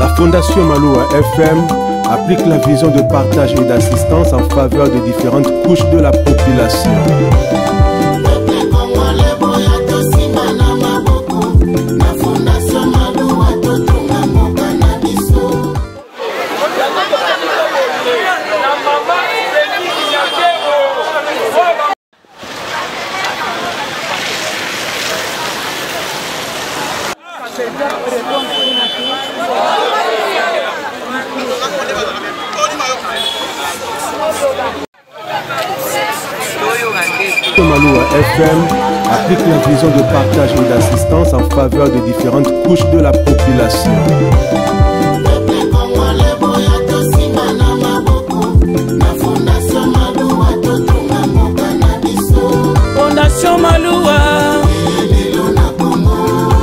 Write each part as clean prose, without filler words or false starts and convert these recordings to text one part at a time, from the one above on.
La Fondation Maloua FM applique la vision de partage et d'assistance en faveur de différentes couches de la population. Maloua FM applique la vision de partage et d'assistance en faveur de différentes couches de la population. Fondation Maloua,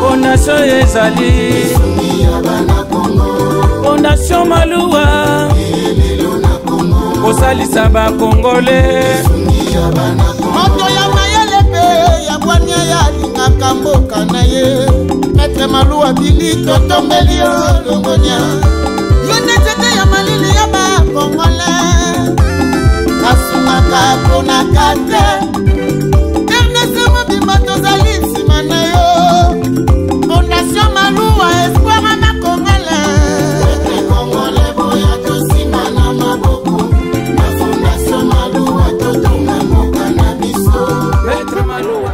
Fondation Ezali, Fondation Maloua, Osalisa ba Congolais. Moto ya mayele pe ya kwanya ya lingaka mboka na ye. Maître Maloua bili totombeli longonya. Yone tete ya malili ya ba Congolais. Kasumaka pona kate. Ernest Mobimba tozali nsima na yo. Fondation Maloua espoir na Congolais. Maître Congolais boya tosima na maboko. Na Fondation Maloua totonga moka na biso. Maître Maloua.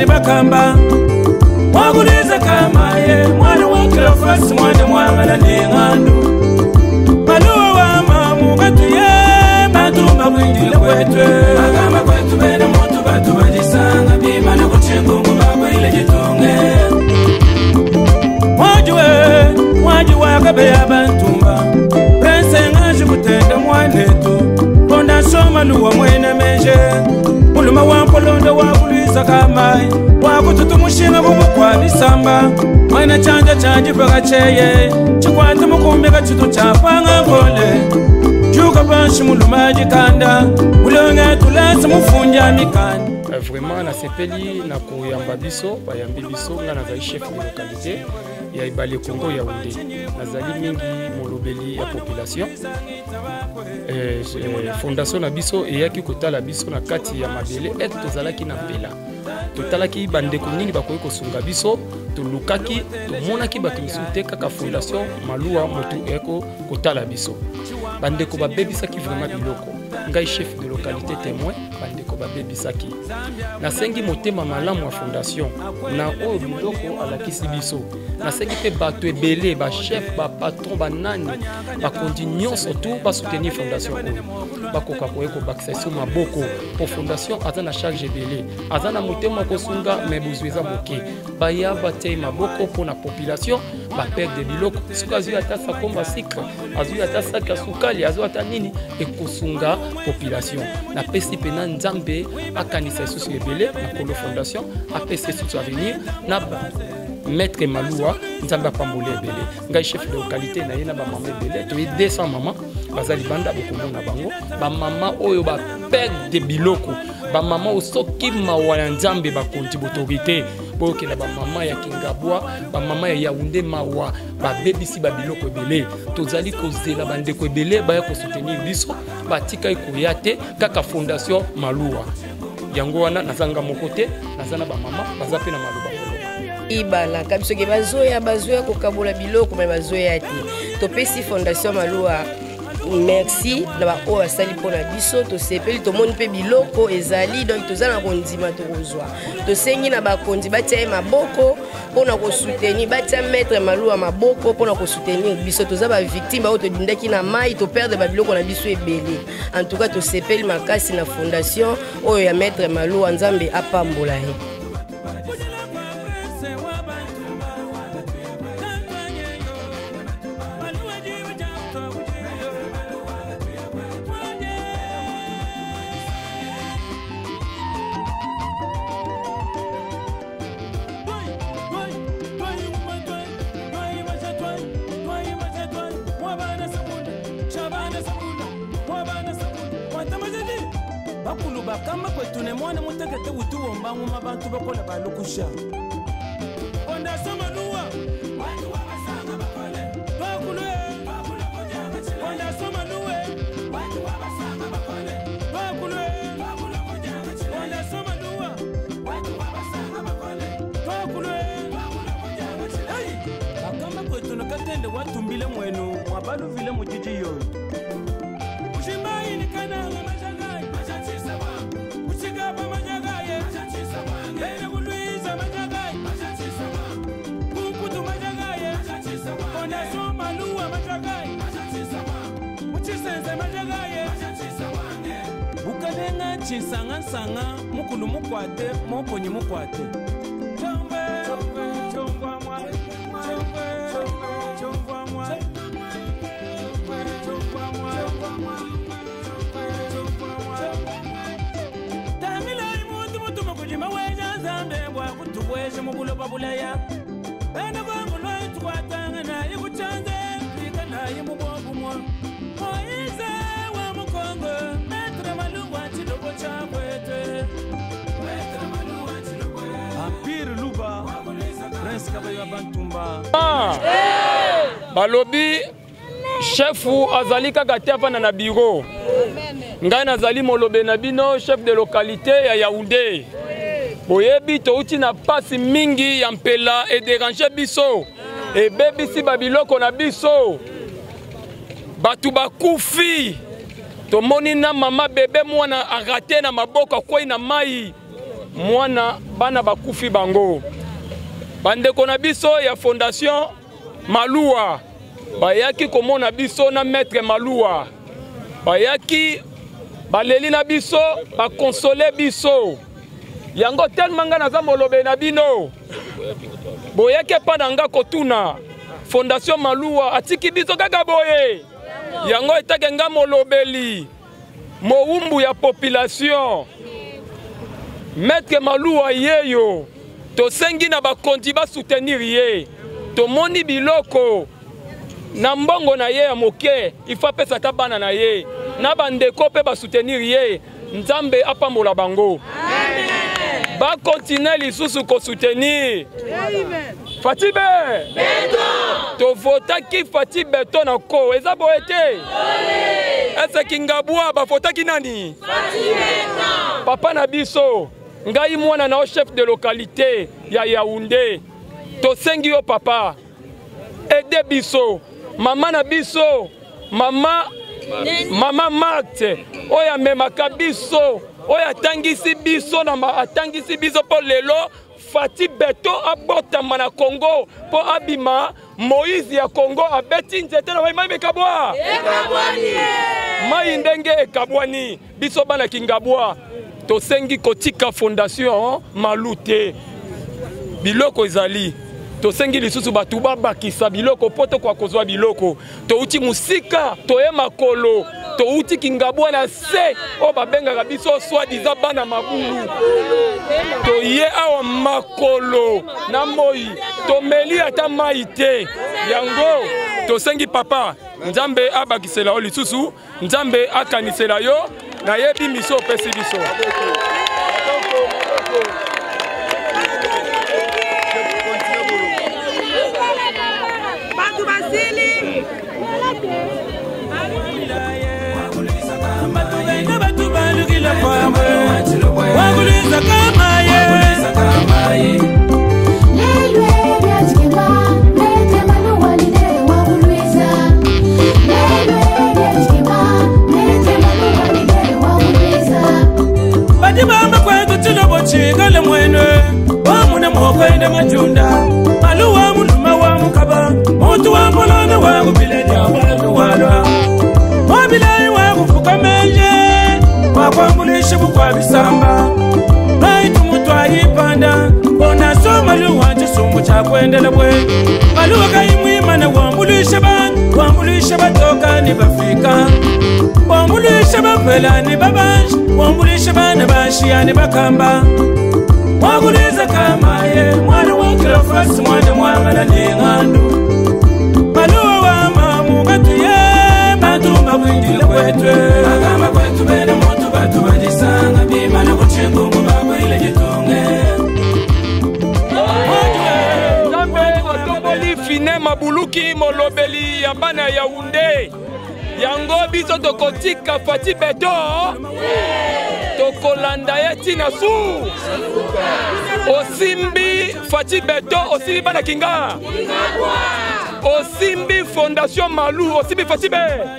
Bakamba waguliza kama ye mwana wa Cleophas mwana mwamala ningandu Maloua wa mamu katuye matumba mwindile kwetwe agama kwetu bena moto batu bajisanga bimana kuchengungu baba ile jitunge wajuwe akabe ya bantumba prense ngaji kutenda mwanetu Fondation Maloua mwene meje muluma wampolondo waguliza kamai wakututumushinga bubukwa bisamba mwana chanja chanji bagacheye chikwata mukumbi gachitu chapanga ngole juga banshi mulumaji kanda ulonga tulasa mufunja mikani. Vraiment na sepeli na kuyamba biso bayambi biso nga nazali chef de localité ya Ibale Congo ya Yaoundé nazali mingi molobeli ya population. Fondation na biso eyaki kotala biso na kati ya mabele et tozalaki na mpela. Totalaki bandeko nini bakoki kosunga biso, tolukaki, tomonaki bato misusu te kaka Fondation Maluwa motu eko kotala biso. Bandeko babebisaki vraiment biloko. Ngai chef de localité témoin, bandeko babebisaki. Nasengi motema malamu ya fondation na oyo biloko alakisi biso. Nasengi pe bato ebele, ba chef, ba patron, ba nani, ba kondi nyonso tout ba soutenir fondation oyo. Bakoka koyeko bakisa maboko pour fondation aza na charge ebele. Aza na motema kosunga mais bozweza moke. Baya batei maboko pour na population ba perdre biloko. Soki azwi ata sakomba sikre, azwi ata saka sukali, azwi ata nini ekosunga population. Na pesi pena nzambe akanisa susu ebele na kolo fondation apesi susu avenir na Maître Maluwa nzambe apamboli ebele. Ngai chef de localité na ye na ba mama ebele to 200 mama bazali banda bokombo na bango ba mama oyo ba perdre biloko ba mama osoki mawa ya nzambe ba konti autorité boke na ba mama ya Kingabwa ba mama ya Yaoundé mawa ba bebisi ba biloko ebele tozali kozela bandeko ebele ba ya ko soutenir biso batika ikoya te kaka Fondation Maluwa yango wana nazanga mokote nazana ba mama bazape na maloba ibala kabiso ke bazoya kokabola biloko me bazoya te topesi Fondation Maluwa merci na ba o asali pona biso to sepeli to moni pe biloko ezali donc tozana kondima to kozwa to sengi na ba kondi batia maboko pona ko soutenir batia Maître Maluwa maboko pona ko soutenir biso toza ba victime ba to dindaki na mai to perdre ba biloko na biso ebele en tout cas to sepeli makasi na fondation oyo ya Maître Maluwa nzambe apambola he. Bakuluba kama kwetu ne mwana mutegete utuwo mbangu mabantu bakola balukusha Fondation Maluwa watu wabasanga bakole bakulwe Fondation Maluwa watu wabasanga bakole bakulwe Fondation Maluwa watu wabasanga bakole bakulwe kama kwetu nakatende watu mbile mwenu mwabalu vile mujiji yoyo Ushimai ni kana Bukanenga chisanga sanga mukulu mukwate moponyi mukwate Tamila imuntu mutu mukujima weja zambe bwa kutuweje mubulo babulaya Bena kwangu loyi tukwatanga na ikuchanze Fika na imubogu mwa Moize wa mukongo Maître Maluwa chidogo chakwete Maître Maluwa chidogo Empire Luba Prince Kabayo Bantumba Balobi chefu azali kaka te afana na bureau ngai nazali molobe na bino chef de localité ya Yaoundé boyebi touti na pasi mingi ya mpela e déranger biso e bebisi babiloko na biso batu bakufi tomoni na mama bebe mwana arate na maboko kwei na mai mwana bana bakufi bango bandeko na biso ya Fondation Maluwa bayaki komona biso na Maître Maluwa bayaki baleli na biso bakonsole biso yango tellement nga naza molobe na bino boyeke pa na nga kotuna Fondation Maluwa atiki biso kaka boye yango etake nga molobeli mowumbu ya population Maître Maluwa yeyo tosengi na bakondi ba soutenir ye tomoni biloko na mbongo na ye ya moke ifa pesa ta bana na ye na bandeko pe ba soutenir ye nzambe apambola bango amen ba continuer lisusu ko soutenir Fatibe Beto To votaki Fati Beto na ko. Eza boete. Ese Kingabwa ba votaki nani? Fati Beto. Papa na biso. Ngai mwana na chef de localité ya Yaoundé. To sengi yo papa. Ede biso. Mama na biso. Mama Marthe. Oya memaka biso. Oya tangisi biso na atangisi biso po lelo. Fati Beto abotama na Congo po abima Moïse ya Congo abeti nzete na mai mekabwa ekabwani mai ndenge ekabwani biso bana Kingabwa to sengi kotika fondation malute biloko ezali to sengi lisusu batu babakisa biloko poto kwa kozwa biloko to uti musika to ye makolo to uti Kingabwa na se o babenga biso soi-disant bana mabulu to ye awa makolo na moi to meli ata maite yango to sengi papa Nzambe abakisela o lisusu Nzambe akanisela yo na yebi miso pesi biso Batu Basili Waguliza kamaye Bati bamba kwetu chilobo chikale mwene Wamune mwoko inde matunda Malu wa muluma wa mukaba Mutu wa mulone wa kubile jawalu walwa Wabilai wa kufuka menje Wakwambulishe bukwa bisamba Baitu mutu ayipanda Bona soma luwanje sumu chakwendele bwe Maluwa kaimwima na wambulishe ban Wambulishe batoka ni bafika Wambulishe bapela ni babanshi Wambulishe bana bashia ni bakamba Waguliza kamaye Mwana wakila fasi mwana mwangana ni ngandu Maluwa wa mamu gatuye Matumba kwindile kwetwe Agama kwetu bena motu batu badisanga Bima na kuchengungu baba ile jitunge Otoboli fine mabuluki molobeli ya bana Yaoundé Yango biso tokotika Fati Beto Tokolanda ye tina su Osimbi Fati Beto Osimbi bana Kinga Osimbi Fondation Malou Osimbi Fati Beto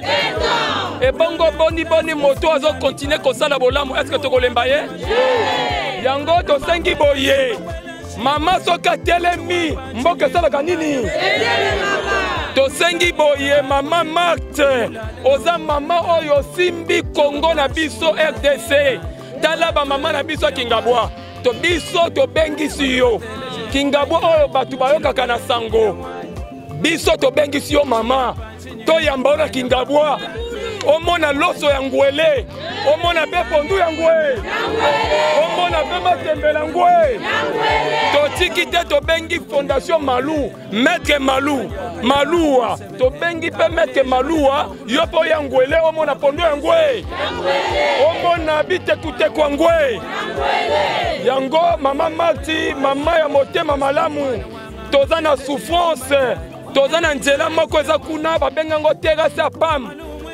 Ebongo boni moto azo continue kosala bolamu est-ce que tokolemba ye Yango tosengi boye Mama soka telemi mboka salaka nini Tosengi boye mama Marthe Oza mama oyo simbi Congo na biso RDC Talaba mama na biso Kingabwa To biso to bengisi yo Kingabwa oyo batu bayokaka na sango Biso to bengisi yo mama To yambona Kingabwa Omona loso ya ngwele Omona be pondu ya ngwe Omona be matembela ngwe Totiki te to bengi Fondation Malou Maître Malou Maloua To bengi pe Maître Maloua Yopo ya ngwele omona pondu ya ngwe Omona bite kute kwa ngwe Yango mama Marti Mama ya motema malamu Toza na souffrance Toza na nzela moko eza kuna Babenga ngo terrasse ya pam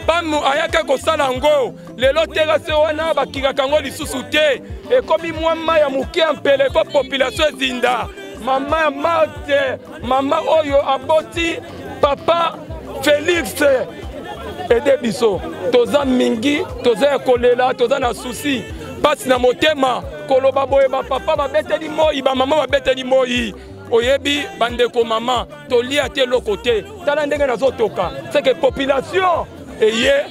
Pamu ayaka kosala ngo lelo terase wana bakikaka ngo lisusu te ekomi mwama ya muke mpele po population ezinda mama ya Marthe mama oyo aboti papa Félix ede biso toza mingi toza kolela toza na souci pasi na motema koloba boye ba papa babeteli moi ba mama babeteli moi oyebi bandeko mama tolia te lokote tala ndenge nazotoka c'est que population eye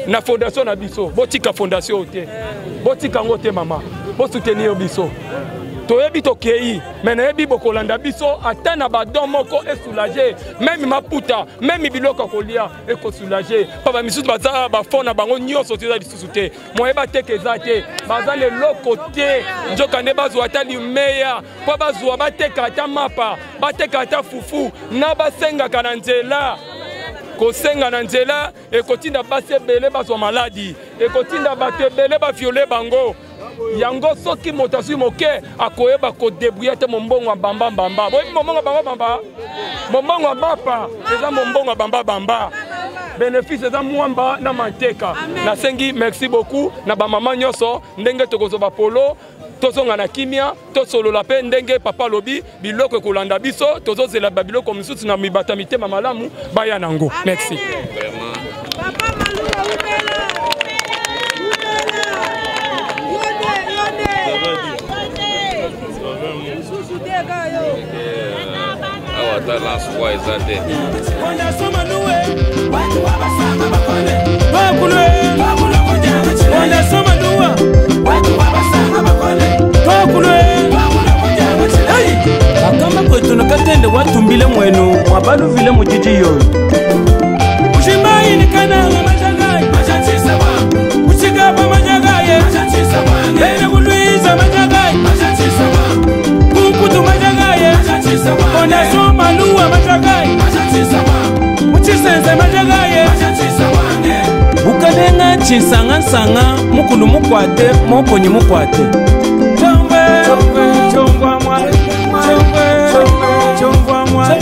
na fondation na biso botika fondation te botika ngote mama bo soutenir biso toyebi tokei mais nayebi bokolanda biso ata na badon moko esoulager même maputa même biloko kolia ekosoulager papa misusu baza bafona bango nyonso te za lisusu te moyeba te keza te baza le loko te njoka nde bazwa ata limeya po bazwa bateka ata mapa bateka ata fufu na basengaka na nzela kosenga na nzela ekotinda basi ebele bazwa maladi ekotinda bato ebele baviole bango yango soki moto azwi moke akoyeba kodébrouiller te mombongo ya bamba bamba boyebi mombongo ya bamba bamba mombongo ya bapa eza mombongo ya bamba bamba bénéfice eza mwamba na manteka nasengi merci beaucoup na bamama nyonso ndenge tokozwa polo tozonga na kimia tosolola mpe ndenge papa lobi biloko ekolanda biso tozozela babiloko mosusu na mibata mitema malamu baya nango merci akama kwetu nakatende watumbile mwenu mwabaluvile mujiji yoyo ushimayinikana majagai uchigaba majagaye ene kulwiza majagai kukutu majagaye onasoma luwa majagai uchisenze majagaye ukadenga chinsanga mukulu mukwate mokonyi mukwate chongwa mwa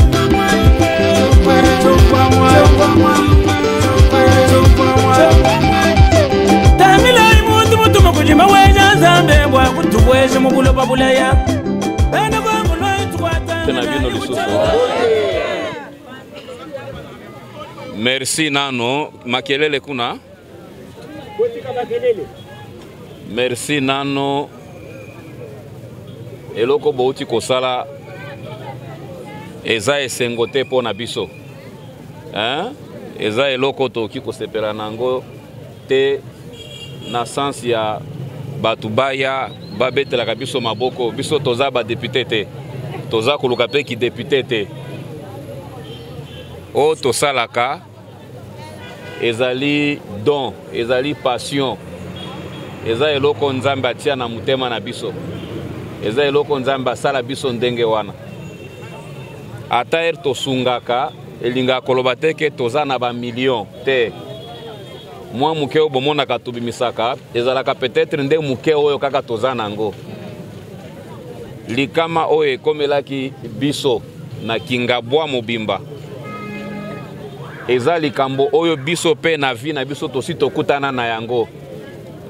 tamila imuntu mutuma kujima weja nzambe mbwa kutuweshe mubuloba bulaya bene kwangulo itwata tena bino lisusu merci nano makelele kuna merci nano eloko bouti kosala eza esengo te mpo na biso eza eloko toki kosepela nango te na sens ya bato baya babetelaka biso maboko biso toza badepute te toza koluka mpe kidepute te oyo tosalaka ezali don ezali passion eza eloko nzambe atia na motema na biso eza eloko nzambe asala biso ndenge wana ata ere tosungaka elingaka koloba te ke toza na bamillion te mwa moke oyo bomonaka tobimisaka ezalaka peut-être nde moke oyo kaka toza nango likama oyo ekomelaki biso na kingabwa mobimba eza likambo oyo biso mpe na vie na biso tosi tokutana na yango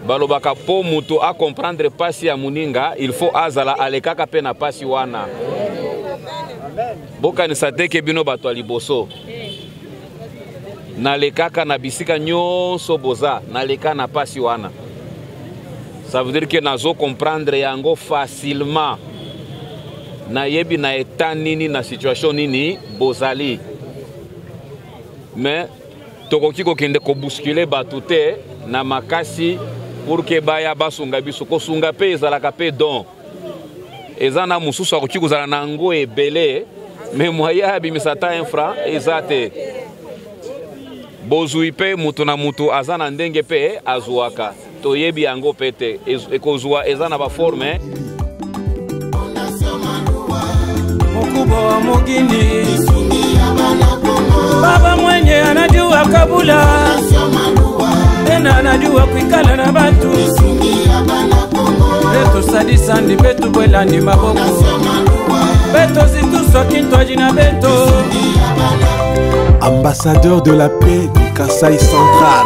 balobaka po mutu a comprendre pasi ya muninga il faut azala alekaka mpe na pasi wana bokanisa te ke bino bato ya liboso nalekaka na bisika nyonso boza naleka na pasi wana ça veut dire que nazo comprendre yango facilement nayebi na état nini na situation nini bozali mais tokoki kokende kobousculer bato te na makasi pour que baya basunga biso kosunga mpe ezalaka mpe don eza na mosusu akoki kozala na yango ebele me moya abimisa ta infra eza te bozwi mpe mutu na mutu aza na ndenge mpe azwaka toyebi yango mpe te ekozwa eza na baforme mkubwa wa mugini baba mwenye anajua kabula tena anajua kuikala na batu beto sadisandi betu bwelandi maboko beto zituswa kintwaji na beto ambassadeur de la paix du Kasaï central.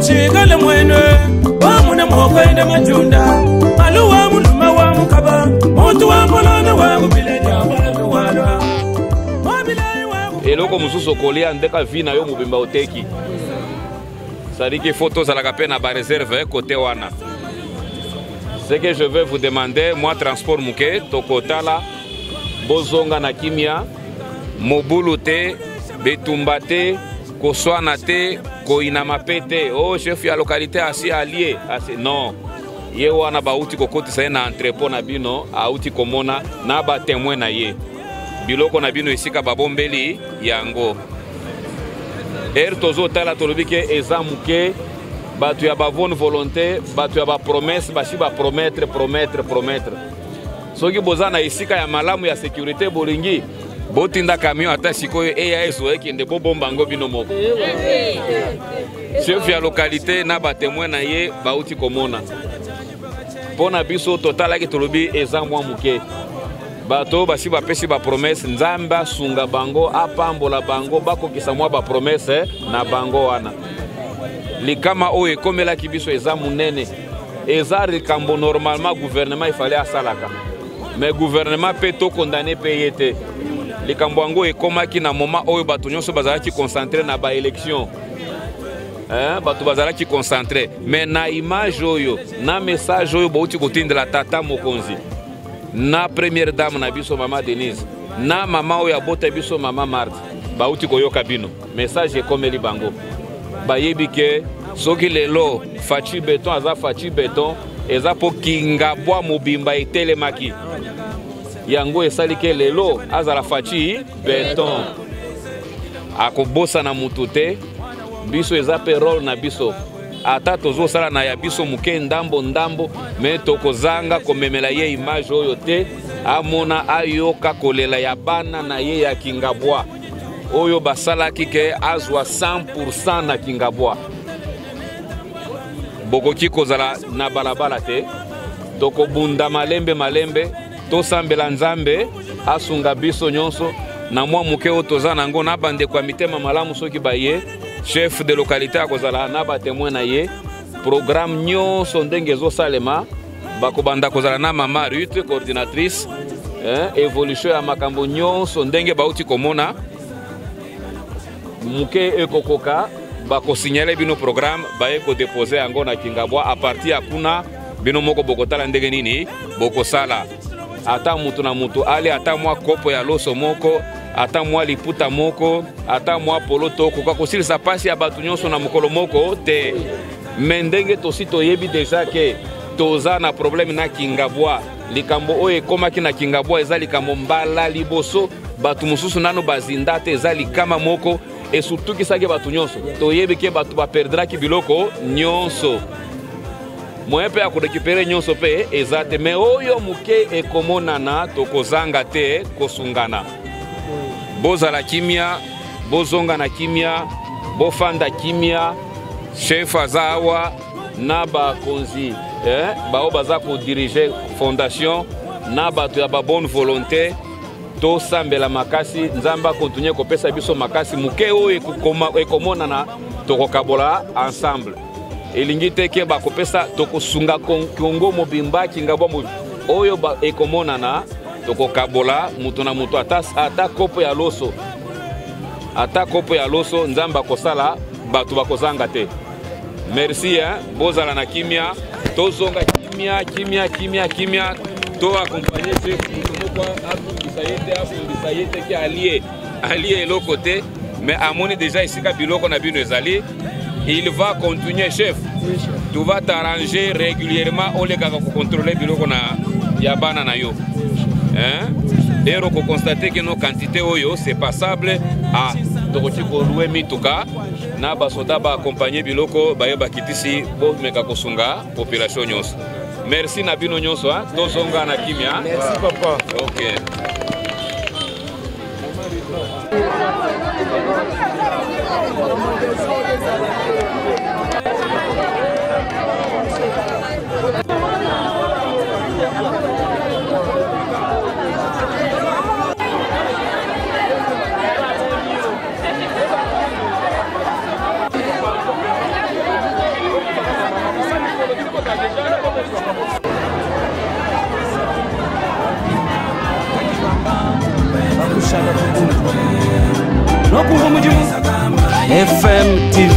Chigale mwene wamuna mwokwende majunda maluwa muluma wa mukaba muntu wa molona wa kubileja wala wala eloko mosusu kolia ndeka vi na yo mobimba oteki sadiki photo zalaka pe na ba réserve côté wana ce que je vais vous demander moi transport muke tokotala bozonga na kimia mobulu te betumba te koswana te koinama pe te o chef ya localité asi allié asi non ye wana bauti kokotisa ye na entrepôt na bino auti komona na batémoin na ye biloko na bino esika babombeli yango tozotala tolobi ke eza muke bato ya bavone volonté bato ya bapromese basi bapromettre soki boza na esika ya malamu ya sécurité bolingi botinda camion ata sikoyo eya ezoekende bobomba yango bino moko chef ya localité na batémoin na ye bauti komona mpo na biso totalaki tolobi eza mwa muke bato basi bapesi bapromese nzambe asunga bango apambola bango bakokisa mwa bapromese na bango wana likama oyo ekomelaki biso eza munene eza likambo normalement gouvernement ifale asalaka mais gouvernement pe tokondane pe ye te likambo yango ekomaki na moment oyo bato nyonso bazalaki concentré na baélection bato bazalaki concentré mais na image oyo na message oyo bauti kotindela tata mokonzi na première dame na biso mama Denise na mama oyo abota biso mama Marthe bauti koyoka bino message ekomeli bango bayebi ke soki lelo faci beton aza faci beton eza po kingabwa mobimba etelemaki yango esali ke lelo azala faci beton akobosa na mutu te biso eza pe role na biso ata tozosala na ya biso muke ndambo me tokozanga komemela ye image oyo te amona ayoka kolela ya bana na ye ya kingabwa oyo basalaki ke azwa 100% na kingabwa bokoki kozala na balabala te tokobunda malembe tosambela nzambe asunga biso nyonso na mwa muke oyo toza nango na bandeko ya mitema malamu soki baye chef de localité akozala na batémoin na ye programme nyonso ndenge ezosalema bakobanda kozala na mama Ruth coordinatrice évolution ya makambo nyonso ndenge bauti komona muke ekokoka bakosignale bino programme baye kodepose yango na kingabwa a partir ya kuna bino moko bokotala ndenge nini bokosala ata mutu na mutu ali ata mwa kopo ya loso moko ata mwa liputa moko ata mwa polo tokoka kosilisa pasi ya bato nyonso na mokolo moko te me ndenge tosi toyebi deja ke toza na problème na kingabwa likambo oyo ekomaki na kingabwa eza likambo mbala liboso bato mosusu nano bazinda te eza likama moko esutukisaki bato nyonso toyebi ke bato baperdraki biloko nyonso moyen mpe ya korekipere nyonso mpe eza te me oyo moke ekomonana tokozanga te kosungana bozala kimia bozonga na kimia bofanda kimia chef aza awa na bakonzi bao baza kodirige fondation na bato ya babonne volonté tosambela makasi nzambe akontinue kopesa biso makasi moke oyo ekomonana tokokabola ensemble elingi te ke bakopesa tokosunga kongo mobimba kingabwa oyo ekomonana tokokabola mutu na mutu ata kopo ya loso nzambe akosala bato bakozanga te merci bozala na kimia tozonga kimia to accompagner chef mutu moko afundisa ye te ke allié eloko te mais amoni déjà esika biloko na bino ezali il va continuer chef tu vas t'arranger régulièrement olekaka kocontrôler biloko na ya bana na yo ero kokonstate ke no quantité oyo c'est passable à tokoki kolouer mituka na basoda baaccompagner biloko baye bakitisi bomeka kosunga population nyonso merci na bino nyonso tozonga na kimia merci papa ok FM TV